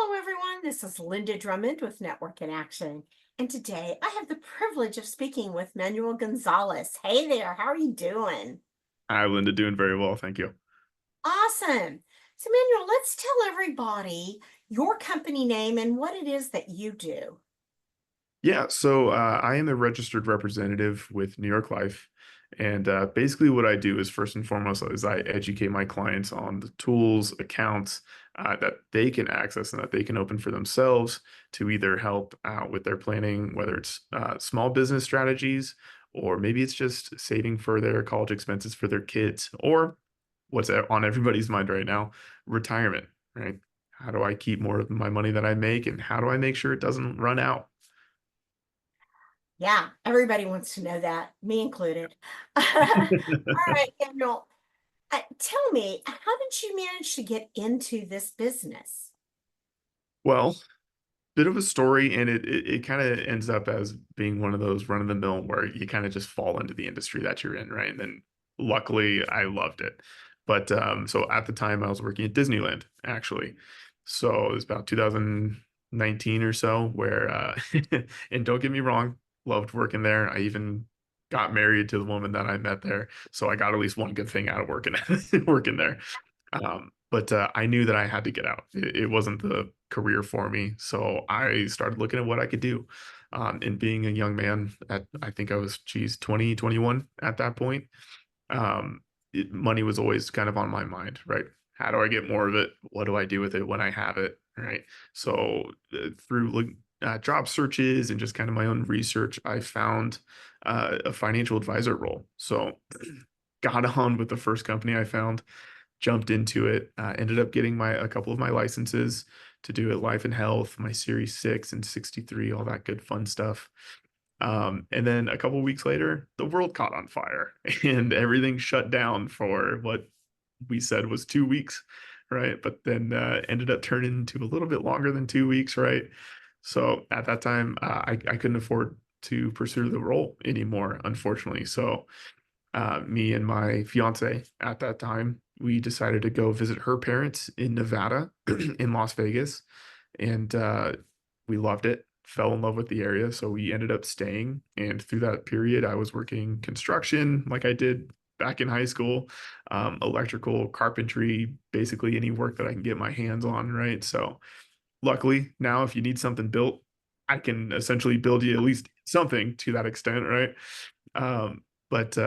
Hello, everyone. This is Linda Drummond with Network in Action. And today I have the privilege of speaking with Manuel Gonzalez. Hey there, how are you doing? Hi, Linda. Doing very well. Thank you. Awesome. So, Manuel, let's tell everybody your company name and what it is that you do. Yeah, so I am a registered representative with New York Life. And basically, what I do is first and foremost is I educate my clients on the tools, accounts that they can access and that they can open for themselves to either help out with their planning, whether it's small business strategies, or maybe it's just saving for their college expenses for their kids, or what's on everybody's mind right now, retirement, right? How do I keep more of my money that I make, and how do I make sure it doesn't run out? Yeah, everybody wants to know that, me included. All right, Manuel, tell me, how did you manage to get into this business? Well, bit of a story, and it kind of ends up as being one of those run of the mill where you kind of just fall into the industry that you're in, right? And then luckily I loved it. But so at the time I was working at Disneyland actually. So it was about 2019 or so where and don't get me wrong, loved working there. I even got married to the woman that I met there. So I got at least one good thing out of working working there. But I knew that I had to get out. It wasn't the career for me, so I started looking at what I could do. And being a young man, at I think I was, geez, 20, 21 at that point. Um, Money was always kind of on my mind, right? How do I get more of it? What do I do with it when I have it, right? So through job searches and just kind of my own research, I found a financial advisor role. So got on with the first company I found, jumped into it, ended up getting my a couple of my licenses to do it life and health, my Series 6 and 63, all that good fun stuff. And then a couple of weeks later, the world caught on fire and everything shut down for what we said was 2 weeks, right? But then ended up turning into a little bit longer than 2 weeks, right? So at that time, I couldn't afford to pursue the role anymore, unfortunately. So me and my fiance at that time, we decided to go visit her parents in Nevada, in Las Vegas, and we loved it. Fell in love with the area, so we ended up staying. And through that period, I was working construction, like I did back in high school, electrical, carpentry, basically any work that I can get my hands on. Right. So luckily, now if you need something built, I can essentially build you at least something to that extent. Right. But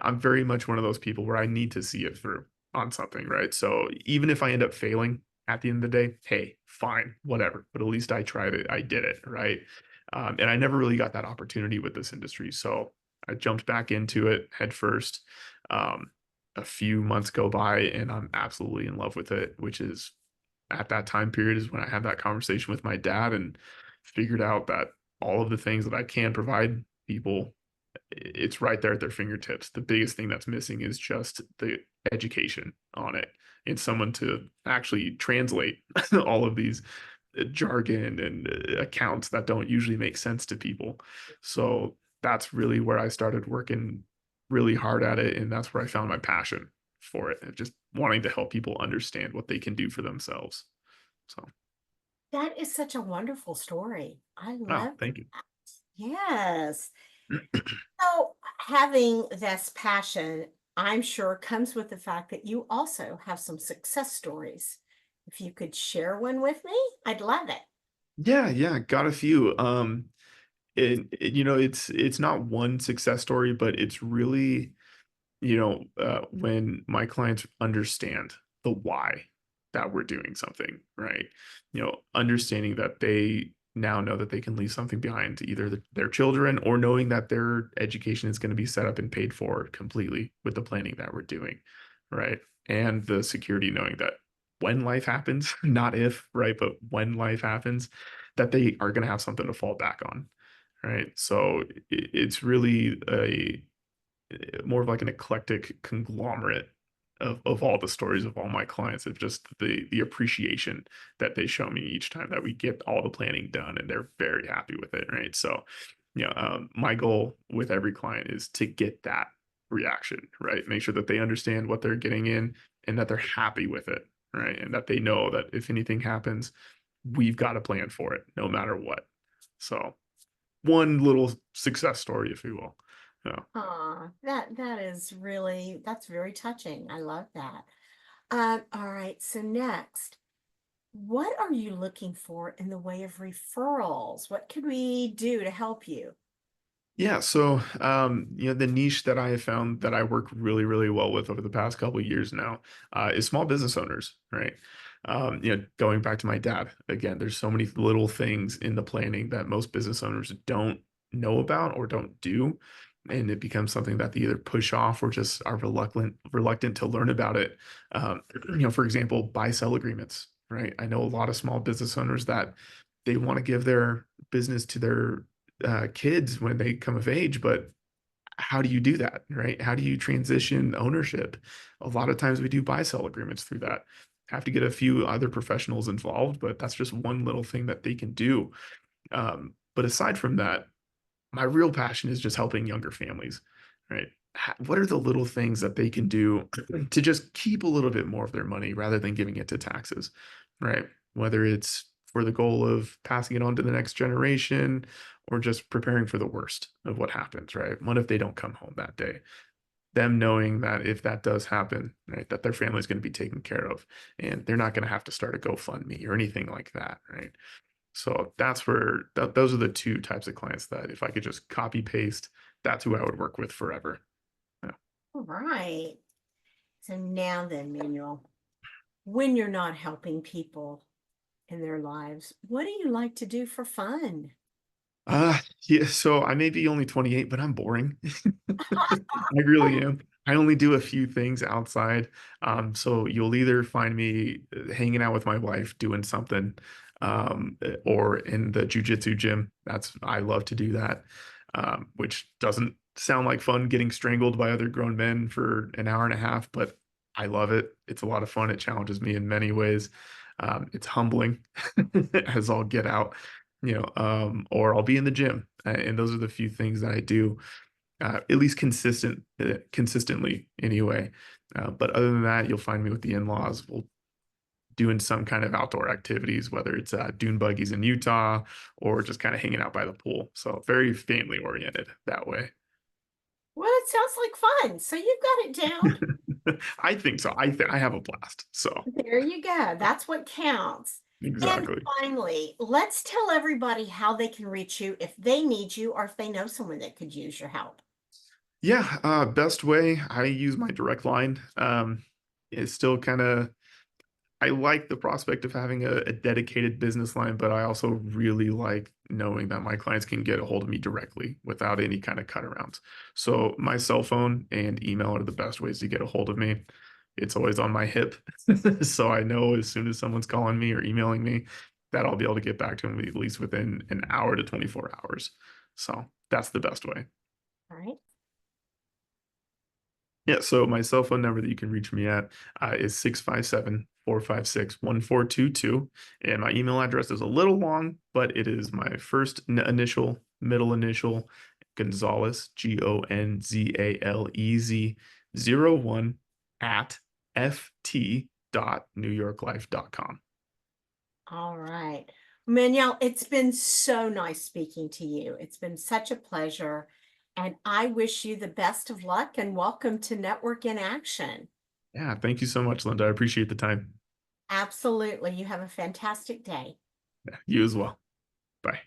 I'm very much one of those people where I need to see it through on something, right? So even if I end up failing at the end of the day, hey, fine, whatever. But at least I tried it, I did it, right? And I never really got that opportunity with this industry, so I jumped back into it head first. Um, a few months go by, and I'm absolutely in love with it, which is at that time period is when I had that conversation with my dad and figured out that all of the things that I can provide people, it's right there at their fingertips. The biggest thing that's missing is just the education on it and someone to actually translate all of these jargon and accounts that don't usually make sense to people. So that's really where I started working really hard at it. And that's where I found my passion for it and just wanting to help people understand what they can do for themselves. So, That is such a wonderful story. I oh, love thank you. that. Yes. So, having this passion, I'm sure, comes with the fact that you also have some success stories. If you could share one with me, I'd love it. Yeah, yeah, got a few. It's not one success story, but it's really, when my clients understand the why that we're doing something, right? Understanding that they now know that they can leave something behind to either their children, or knowing that their education is going to be set up and paid for completely with the planning that we're doing, right? And the security knowing that when life happens, not if, right, but when life happens, that they are going to have something to fall back on, right? So it's really a more of like an eclectic conglomerate of all the stories of all my clients, of just the appreciation that they show me each time that we get all the planning done, and they're very happy with it, right? So my goal with every client is to get that reaction, right? Make sure that they understand what they're getting in and that they're happy with it, right? And that they know that if anything happens, we've got a plan for it no matter what. So one little success story, if you will. Yeah. That is really that's very touching. I love that. All right, so next, what are you looking for in the way of referrals? What could we do to help you? Yeah, so the niche that I have found that I work really, really well with over the past couple of years now is small business owners, right? Going back to my dad again, there's so many little things in the planning that most business owners don't know about or don't do, and it becomes something that they either push off or just are reluctant to learn about it. For example, buy sell agreements, right? I know a lot of small business owners that they want to give their business to their kids when they come of age, but how do you do that, right? How do you transition ownership? A lot of times we do buy sell agreements through that. Have to get a few other professionals involved, but that's just one little thing that they can do. But aside from that, my real passion is just helping younger families, right? What are the little things that they can do to just keep a little bit more of their money rather than giving it to taxes, right? Whether it's for the goal of passing it on to the next generation or just preparing for the worst of what happens, right? What if they don't come home that day? Them knowing that if that does happen, right, that their family is going to be taken care of and they're not going to have to start a GoFundMe or anything like that, right? So that's where those are the two types of clients that if I could just copy paste, that's who I would work with forever. Yeah. All right. So now then, Manuel, when you're not helping people in their lives, what do you like to do for fun? Uh, yeah, so I may be only 28, but I'm boring. I really am. I only do a few things outside. So you'll either find me hanging out with my wife doing something, or in the jujitsu gym. I love to do that. Which doesn't sound like fun getting strangled by other grown men for an hour and a half, but I love it. It's a lot of fun. It challenges me in many ways. It's humbling as all get out, or I'll be in the gym. And those are the few things that I do, at least consistently anyway. But other than that, you'll find me with the in-laws. We'll doing some kind of outdoor activities, whether it's dune buggies in Utah or just kind of hanging out by the pool. So very family oriented that way. Well, it sounds like fun. So you've got it down. I think so. I have a blast. So There you go. That's what counts. And exactly. finally, let's tell everybody how they can reach you if they need you or if they know someone that could use your help. Yeah, best way I use my direct line. It's still kind of I like the prospect of having a dedicated business line, but I also really like knowing that my clients can get a hold of me directly without any kind of cut arounds. So my cell phone and email are the best ways to get a hold of me. It's always on my hip. So I know as soon as someone's calling me or emailing me that I'll be able to get back to them at least within an hour to 24 hours. So that's the best way. All right. Yeah, so my cell phone number that you can reach me at is 657-456-1422. And my email address is a little long, but it is my first initial, middle initial, Gonzalez, Gonzalez 01 at ft.newyorklife.com. All right. Manuel, it's been so nice speaking to you. It's been such a pleasure. And I wish you the best of luck and welcome to Network in Action. Yeah, thank you so much, Linda. I appreciate the time. Absolutely. You have a fantastic day. Yeah, you as well. Bye.